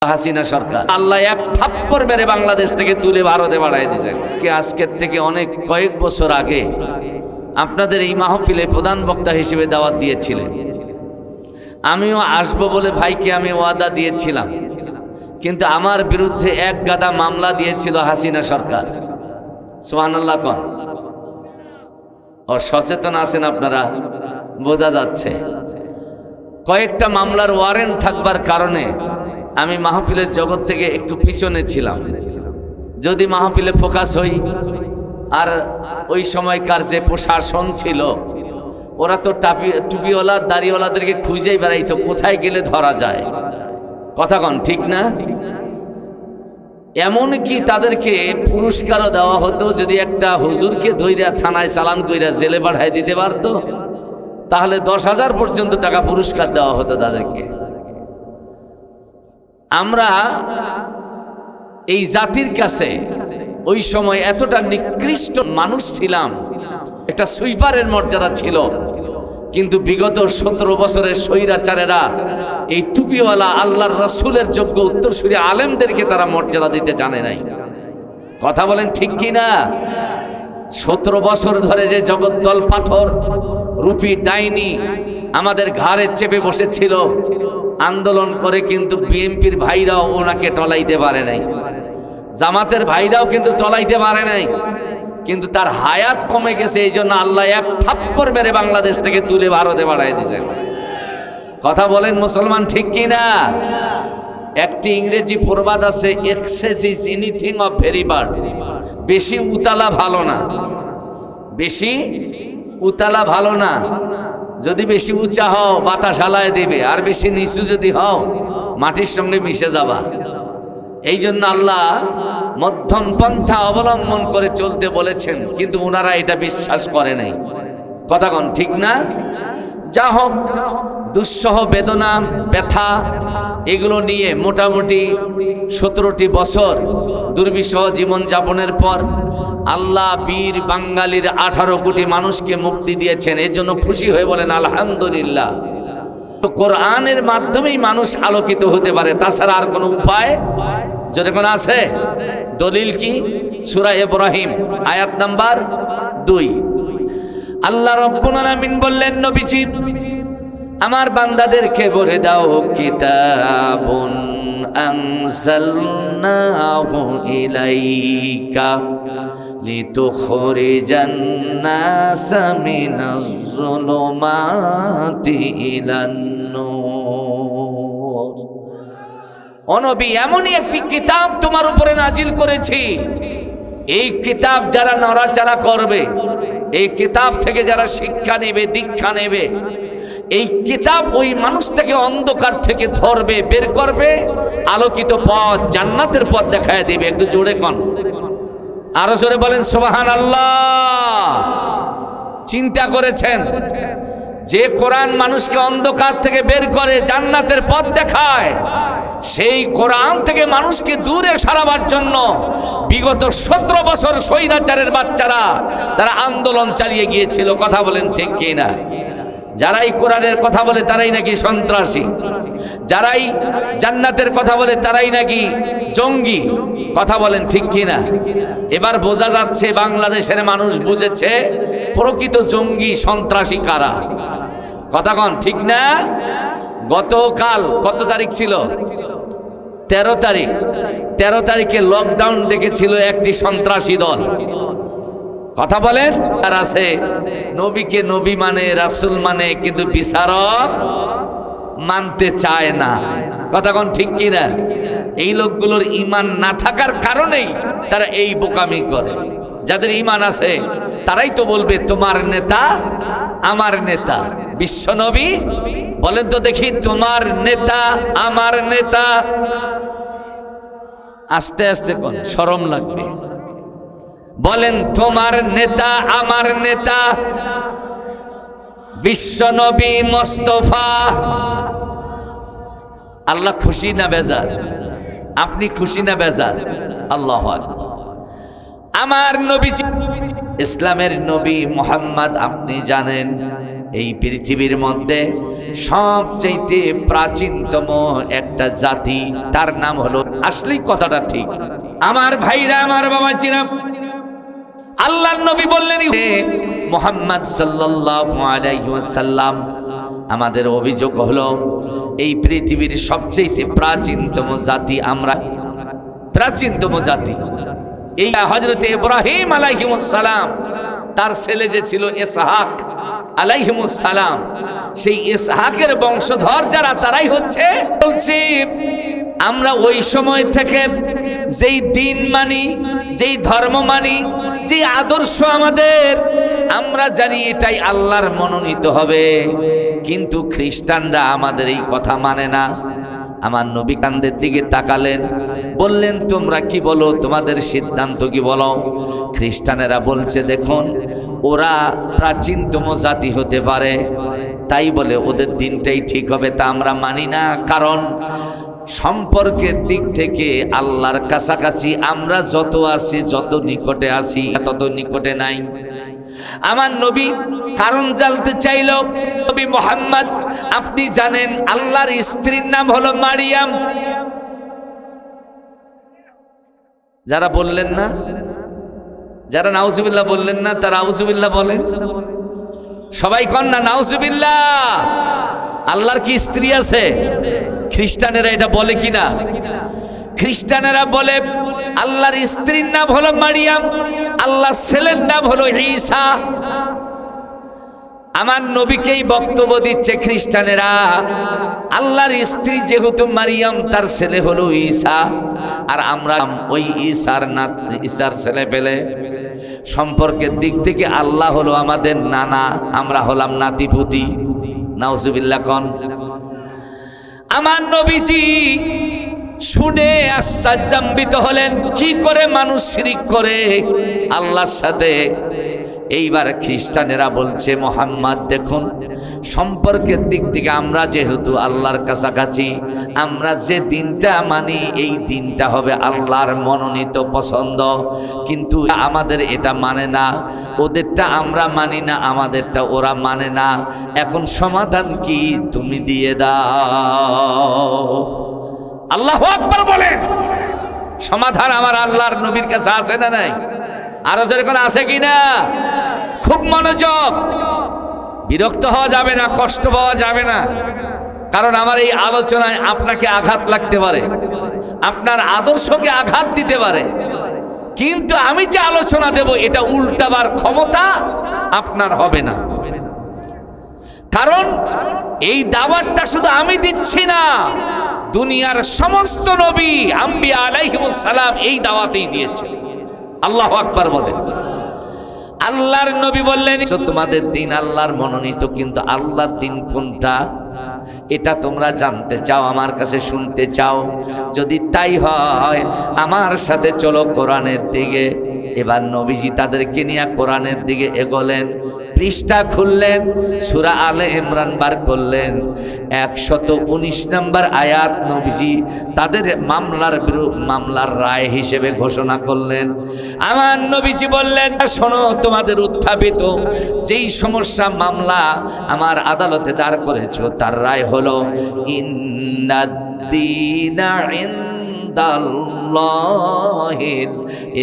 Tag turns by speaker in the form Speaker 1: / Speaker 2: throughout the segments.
Speaker 1: হাসিনা সরকার আল্লাহ এক থাপ্পড় মেরে বাংলাদেশ থেকে তুলে ভারতে বাড়াই দিয়েছেন। কি আজকের থেকে অনেক কয়েক বছর আগে আপনাদের এই মাহফিলে প্রধান বক্তা হিসেবে দাওয়াত দিয়েছিলেন। আমিও আসবো বলে ভাইকে আমি ওয়াদা দিয়েছিলাম, কিন্তু আমার বিরুদ্ধে এক গাদা মামলা দিয়েছিল হাসিনা সরকার। সুবহানাল্লাহ কোন সচেতন আছেন আপনারা, বোঝা যাচ্ছে। কয়েকটা মামলার ওয়ারেন্ট থাকবার কারণে আমি মাহফিলের জগৎ থেকে একটু পিছনে ছিলাম। যদি মাহফিলে ফোকাস হই, আর ওই সময়কার যে প্রশাসন ছিল ওরা তো টুপিওয়ালা দাড়িওয়ালাদেরকে খুঁজেই বেড়াইতো কোথায় গেলে ধরা যায়। কথা কন ঠিক না? এমনকি তাদেরকে পুরস্কারও দেওয়া হতো, যদি একটা হুজুরকে ধইরা থানায় চালান কইরা জেলে পাঠায় দিতে পারতো তাহলে 10,000 পর্যন্ত টাকা পুরস্কার দেওয়া হতো তাদেরকে। আমরা এই জাতির কাছে ওই সময় এতটা নিকৃষ্ট মানুষ ছিলাম, একটা সুইপারের মর্যাদা ছিল, কিন্তু বিগত 17 বছরের স্বৈরাচারেরা এই টুপিওয়ালা আল্লাহর রাসূলের যোগ্য উত্তরসূরি আলেমদেরকে তারা মর্যাদা দিতে জানে নাই। কথা বলেন ঠিক কি না? 17 বছর ধরে যে জগদ্দল পাথর রূপী ডাইনি আমাদের ঘাড়ে চেপে বসেছিল আন্দোলন করে, কিন্তু বিএনপির ভাইরাও ওনাকে টলাইতে পারে নাই, জামাতের ভাইরাও কিন্তু টলাইতে পারে নাই, কিন্তু তার হায়াত কমে গেছে। এই জন্য আল্লাহ এক থাপ্পড় মেরে বাংলাদেশ থেকে তুলে ভারতে বাড়াই দিয়েছেন। কথা বলেন মুসলমান ঠিক কি না? একটি ইংরেজি প্রবাদ আছে, excess is anything of very bad. বেশি উতালা ভালো না, বেশি উতালা ভালো না। যদি বেশি উঁচা হও বাতাস হালায় দেবে, আর বেশি নিচু যদি হও মাটির সঙ্গে মিশে যাবা। এই জন্য আল্লাহ মধ্যম পন্থা অবলম্বন করে চলতে বলেছেন, কিন্তু ওনারা এটা বিশ্বাস করে নাই। কথা কন ঠিক না? যা হোক, দুঃসহ বেদনা ব্যথা এগুলো নিয়ে মোটামুটি 17টি বছর দুর্বিষহ জীবনযাপনের পর আল্লাহ বীর বাঙালির 18 কোটি মানুষকে মুক্তি দিয়েছেন। এর জন্য খুশি হয়ে বলেন আলহামদুলিল্লাহ। তো কোরআনের মাধ্যমেই মানুষ আলোকিত হতে পারে, তাছাড়া আর কোনো উপায় যদি কোনো আছে? দলিল কি? সূরা ইব্রাহিম আয়াত নাম্বার 2। আল্লাহ রাব্বুল আলামিন বললেন, নবীজি আমার বান্দাদেরকে বলে দাও, কিতাবুন আনজালনাহু ইলাইকা লিতুখরিজান নাসা মিনাজ যুলুমাতি ইলান নূর। ও নবী, এমনই একটি কিতাব তোমার উপরে নাজিল করেছি, এই কিতাব যারা নড়াচড়া করবে, এই কিতাব থেকে যারা শিক্ষা নেবে, দীক্ষা নেবে, এই কিতাব ওই মানুষটাকে অন্ধকার থেকে ধরবে, বের করবে, আলোকিত পথ, জান্নাতের পথ দেখায় দিবে। একটু জোরে কন, আরো জোরে বলেন সুবহানাল্লাহ। চিন্তা করেছেন যে কোরআন মানুষকে অন্ধকার থেকে বের করে জান্নাতের পথ দেখায়, সেই কোরআন থেকে মানুষকে দূরে সরাবার জন্য বিগত 17 বছর স্বৈরাচারের বাচ্চারা তারা আন্দোলন চালিয়ে গিয়েছিল। কথা বলেন ঠিক কি না? যারাই কোরআনের কথা বলে তারাই নাকি সন্ত্রাসী, যারাই জান্নাতের কথা বলে তারাই নাকি জঙ্গি। কথা বলেন ঠিক কি না? এবার বোঝা যাচ্ছে বাংলাদেশের মানুষ বুঝেছে প্রকৃত জঙ্গি সন্ত্রাসী কারা। কথা কন ঠিক না? গতকাল কত তারিখ ছিল? 13 তারিখ। 13 তারিখে লকডাউন ডেকেছিল একটি সন্ত্রাসী দল। কথা বলেন, আর আছে নবীকে নবী মানে, রাসূল মানে, কিন্তু বিচারক মানতে চায় না। কথা কোন ঠিক কি না? এই লোকগুলোর ঈমান না থাকার কারণেই তারা এই বোকামি করে। যাদের ঈমান আছে তারাই তো বলবে তোমার নেতা আমার নেতা। বিশ্ব নবী বলেন তো দেখি, তোমার নেতা আমার নেতা। আস্তে আস্তে কোন শরম লাগবে, বলেন তোমার নেতা আমার নেতা বিশ্বনবী মুস্তাফা। আল্লাহ খুশি না বেজার? আপনি খুশি না বেজার? আল্লাহু আকবার। আমার নবী, ইসলামের নবী মুহাম্মদ, আপনি জানেন এই পৃথিবীর মধ্যে সবচেয়ে প্রাচীনতম একটা জাতি, তার নাম হলো, আসলেই কথাটা ঠিক আমার ভাইরা, আমার বাবাজিরা, আল্লাহর নবী বললেন মুহাম্মদ সাল্লাল্লাহু আলাইহি ওয়াসাল্লাম, আমাদের অভিযোগ হলো এই পৃথিবীর সবচেয়ে প্রাচীনতম জাতি আমরা, প্রাচীনতম জাতি। এই হযরত ইব্রাহিম আলাইহিস সালাম, তার ছেলে যে ছিল ইসহাক আলাইহিস সালাম, সেই ইসহাকের বংশধর যারা, তারাই হচ্ছে, বলছি আমরা ওই সময় থেকে যেই দিন মানি, যেই ধর্ম মানি, যে আদর্শ আমাদের, আমরা জানি এটাই আল্লাহর মনোনীত হবে, কিন্তু খ্রিস্টানরা আমাদের এই কথা মানে না। আমার নবী কান্দের দিকে তাকালেন, বললেন তোমরা কি বলো, তোমাদের সিদ্ধান্ত কি বলো? খ্রিস্টানেরা বলছে দেখুন, ওরা প্রাচীনতম জাতি হতে পারে, তাই বলে ওদের দিনটাই ঠিক হবে তা আমরা মানি না, কারণ সম্পর্কের দিক থেকে আল্লাহর কাছাকাছি আমরা যত আছি, যত নিকটে আছি, তত নিকটে নাই। আমার নবী কারণ জানতে চাইল, নবী মুহাম্মদ আপনি জানেন আল্লাহর স্ত্রীর নাম হলো মারিয়াম। যারা বললেন না, যারা নাউজুবিল্লাহ বললেন না, তারা আউজুবিল্লাহ বলেন, সবাই কন না নাউজুবিল্লাহ। আল্লাহর কি স্ত্রী আছে? খ্রিস্টানেরা এটা বলে কিনা? খ্রিস্টানেরা বলে আল্লাহর স্ত্রীর নাম হলো মারিয়াম, আল্লাহর ছেলের নাম হলো ঈসা। আমার নবীকেই বক্তব্য দিচ্ছে খ্রিস্টানেরা, আল্লাহর স্ত্রী যেহেতু মারিয়াম, তার ছেলে হলো ঈসা, আর আমরা ওই ঈসার ছেলে পেলে। সম্পর্কের দিক থেকে আল্লাহ হলো আমাদের নানা, আমরা হলাম নাতিপুতি। নাউজুবিল্লাহ কন। আমার নবীজি শুনে আশ্চর্যান্বিত হলেন, কি করে মানুষ শিরিক করে আল্লাহর সাথে। এইবার খ্রিস্টানেরা বলছে মুহাম্মদ দেখুন, সম্পর্কের দিক থেকে আমরা যেহেতু আল্লাহর কাছাকাছি, আমরা যে দিনটা মানি এই দিনটা হবে আল্লাহর মনোনীত পছন্দ, কিন্তু আমাদের এটা মানে না, ওদেরটা আমরা মানি না, আমাদেরটা ওরা মানে না। এখন সমাধান কি তুমি দিয়ে দাও। আল্লাহু আকবার বলেন। সমাধান আমার আল্লাহর নবীর কাছে আছে না নাই? আরো যেরকম আছে কিনা? খুব মনোযোগ, বিরক্ত হওয়া যাবে না, কষ্ট পাওয়া যাবে না, কারণ আমার এই আলোচনায় আপনাকে আঘাত লাগতে পারে, আপনার আদর্শকে আঘাত দিতে পারে, কিন্তু আমি যে আলোচনা দেব এটা উল্টাবার ক্ষমতা আপনার হবে না। কারণ এই দাওয়াতটা শুধু আমি দিচ্ছি না, দুনিয়ার সমস্ত নবী আম্বিয়া আলাইহিমুস সালাম এই দাওয়াতেই দিয়েছে। আল্লাহু আকবার বলেন। আল্লাহর নবী বললেন তোমাদের দিন আল্লাহর মনোনীত, কিন্তু আল্লাহর দিন কোনটা এটা তোমরা জানতে চাও, আমার কাছে শুনতে চাও। যদি তাই হয় আমার সাথে চলো কোরআনের দিকে। এবার নবীজি তাদেরকে নিয়ে কোরআনের দিকে এগোলেন, পৃষ্ঠা খুললেন, সূরা আলে ইমরান বার করলেন, 119 নম্বর আয়াত নবীজি তাদের মামলার রায় হিসেবে ঘোষণা করলেন। আমার নবীজি বললেন শোনো, তোমাদের উত্থাপিত যেই সমস্যা মামলা আমার আদালতে দাঁড় করেছো, তার রায় হলো ইন্নাদ-দীনা ইনদাল্লাহিল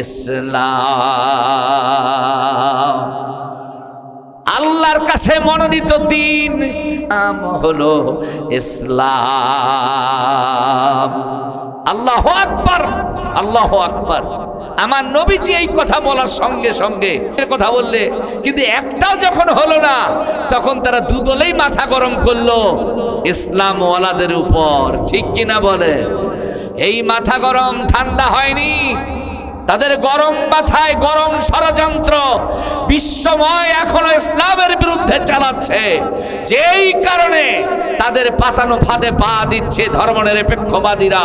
Speaker 1: ইসলাম। আল্লাহর কাছে মনোনীত দিন নাম হলো ইসলাম। আল্লাহু আকবার, আল্লাহু আকবার। আমার নবীজি এই কথা বলার সঙ্গে সঙ্গে কথা বললে, কিন্তু একটাও যখন হলো না, তখন তারা দুদলেই মাথা গরম করলো ইসলাম ওয়ালাদের উপর। ঠিক কিনা বলে? এই মাথা গরম ঠান্ডা হয়নি, তাদের গরম মাথায় গরম ষড়যন্ত্র বিশ্বময় এখনো ইসলামের বিরুদ্ধে চালাচ্ছে, যেই কারণে তাদের পাতানো ফাঁদে পা দিচ্ছে ধর্মনিরপেক্ষবাদীরা,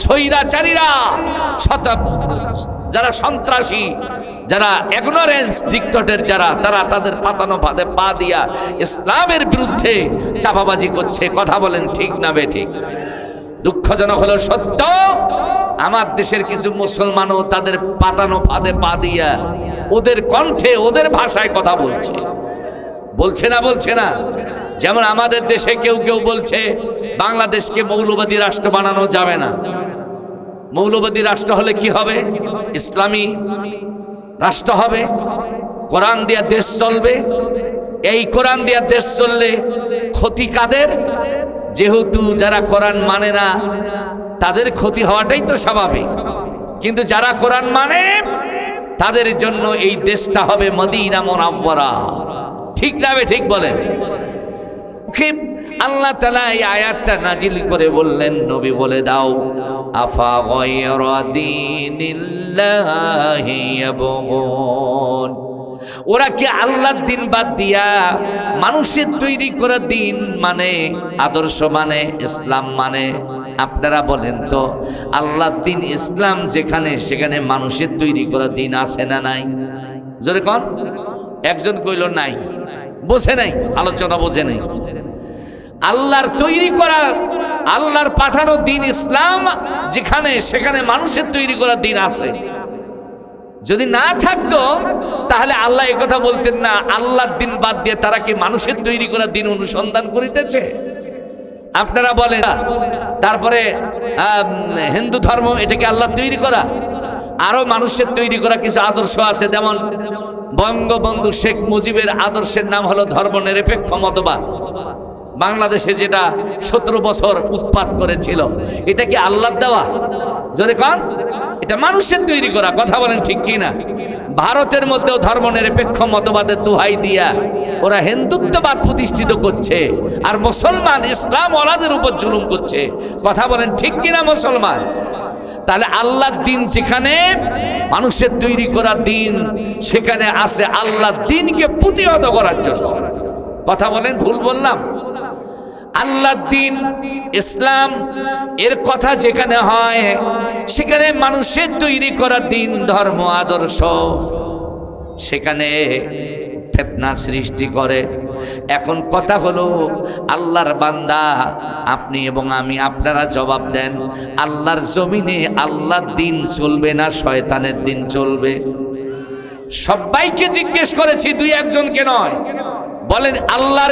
Speaker 1: স্বৈরাচারীরা, যারা সন্ত্রাসী, যারা ইগনোরেন্স ডিক্টেটর, যারা তারা তাদের পাতানো ফাঁদে পা দিয়া ইসলামের বিরুদ্ধে চাপাবাজি করছে। কথা বলেন ঠিক না বেঠিক? দুঃখজনক হলো সত্য, আমার দেশের কিছু মুসলমানও তাদের পাতানো ফাঁদে পা দিয়া ওদের কণ্ঠে ওদের ভাষায় কথা বলছে, বলছে না বলছে না। যেমন আমাদের দেশে কেউ কেউ বলছে বাংলাদেশকে মৌলবাদী রাষ্ট্র বানানো যাবে না। মৌলবাদী রাষ্ট্র হলে কি হবে? ইসলামী রাষ্ট্র হবে, কোরআন দিয়া দেশ চলবে। এই কোরআন দিয়া দেশ চললে ক্ষতি কাদের? যেহেতু যারা কোরআন মানে না তাদের ক্ষতি হওয়াটাই তো স্বাভাবিক, কিন্তু যারা কোরআন মানে তাদের জন্য এই দেশটা হবে মদিনা মুনাওয়ারা। ঠিক না? ঠিক বলেন। আল্লাহ তাআলা এই আয়াতটা নাজিল করে বললেন, নবী বলে দাও, আফা গায়রা দীনিল্লাহি ইয়াবগুন, ওরা কি আল্লাহর দিন বাদ দিয়া মানুষের তৈরি করা দিন মানে, আদর্শ মানে, ইসলাম মানে? আপনারা বলেন তো, আল্লাহর দিন ইসলাম যেখানে, সেখানে মানুষের তৈরি করা দিন আছে না নাই? জোরে কোন? একজন কইল নাই, বোঝে নাই, আলোচনা বোঝে নাই। আল্লাহর তৈরি করা, আল্লাহর পাঠানো দিন ইসলাম যেখানে, সেখানে মানুষের তৈরি করা দিন আছে। যদি না থাকতো তাহলে আল্লাহ একথা বলতেন না, আল্লাহর দিন বাদ দিয়ে তারা কি মানুষের তৈরি করা দিন অনুসন্ধান করিতেছে? আপনারা বলেন। তারপরে হিন্দু ধর্ম, এটা কি আল্লাহ তৈরি করা? আরো মানুষের তৈরি করা কিছু আদর্শ আছে, যেমন বঙ্গবন্ধু শেখ মুজিবের আদর্শের নাম হলো ধর্মনিরপেক্ষ মতবাদ। বাংলাদেশে যেটা 17 বছর উৎপাত করেছিল, এটা কি আল্লাহর দেওয়া? জোরে কোন? এটা মানুষের তৈরি করা। কথা বলেন ঠিক কি না? ভারতের মধ্যেও ধর্মনিরপেক্ষ মতবাদের দোহাই দিয়া ওরা হিন্দুত্ববাদ প্রতিষ্ঠিত করছে, আর মুসলমান ইসলাম ওয়ালাদের উপর জুলুম করছে। কথা বলেন ঠিক কি না মুসলমান? তাহলে আল্লাহর দিন যেখানে, মানুষের তৈরি করা দিন সেখানে আছে আল্লাহর দিনকে প্রতিহত করার জন্য। কথা বলেন, ভুল বললাম? আল্লাহর দিন ইসলাম এর কথা যেখানে হয়, সেখানে মানুষের তৈরি করা দিন, ধর্ম, আদর্শ, সেখানে ফিতনা সৃষ্টি করে। এখন কথা হলো, আল্লাহর বান্দা আপনি এবং আমি, আপনারা জবাব দেন, আল্লাহর জমিনে আল্লাহর দিন চলবে না শয়তানের দিন চলবে? সবাইকে জিজ্ঞেস করেছি, দুই একজনকে নয়। বলেন আল্লাহর